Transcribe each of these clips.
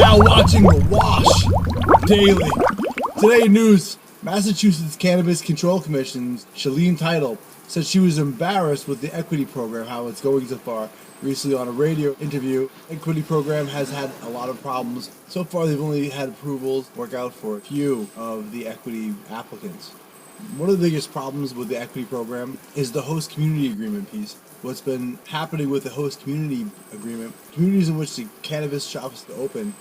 now watching The Wash Daily. Today news, Massachusetts Cannabis Control Commission's Shaleen title said she was embarrassed with the equity program, how it's going so far. Recently on a radio interview, equity program has had a lot of problems. So far they've only had approvals work out for a few of the equity applicants. One of the biggest problems with the equity program is the host community agreement piece. What's been happening with the host community agreement, communities in which the cannabis shops open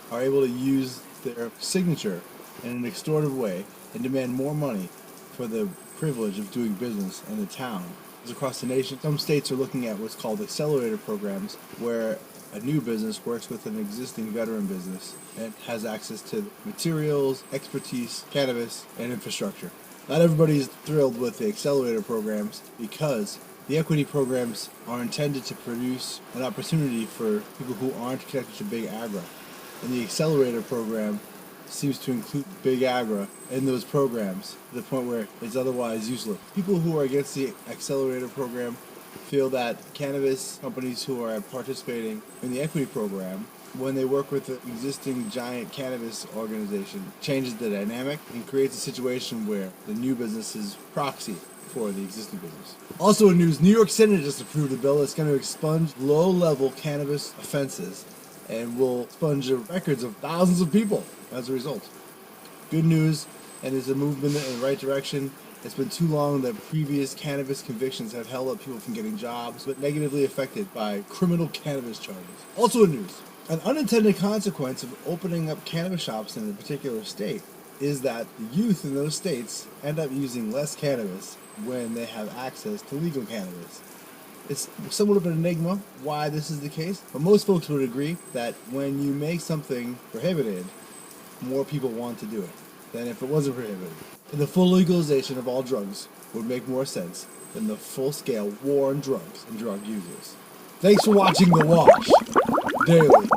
are able to use their signature in an extortive way and demand more money for the privilege of doing business in the town. Across the nation, some states are looking at what's called accelerator programs, where a new business works with an existing veteran business and has access to materials, expertise, cannabis, and infrastructure. Not everybody is thrilled with the accelerator programs because the equity programs are intended to produce an opportunity for people who aren't connected to big agri. And the accelerator program seems to include big agri in those programs to the point where it's otherwise useless. People who are against the accelerator program feel that cannabis companies who are participating in the equity program, when they work with the existing giant cannabis organization, changes the dynamic and creates a situation where the new business is proxy for the existing business. Also in news, New York Senate just approved a bill that's going to expunge low-level cannabis offenses and will expunge the records of thousands of people as a result. Good news, and it's a movement in the right direction. It's been too long that previous cannabis convictions have held up people from getting jobs, but negatively affected by criminal cannabis charges. Also in news, an unintended consequence of opening up cannabis shops in a particular state is that the youth in those states end up using less cannabis when they have access to legal cannabis. It's somewhat of an enigma why this is the case, but most folks would agree that when you make something prohibited, more people want to do it than if it wasn't prohibited. And the full legalization of all drugs would make more sense than the full-scale war on drugs and drug users. Thanks for watching The Wash Daily.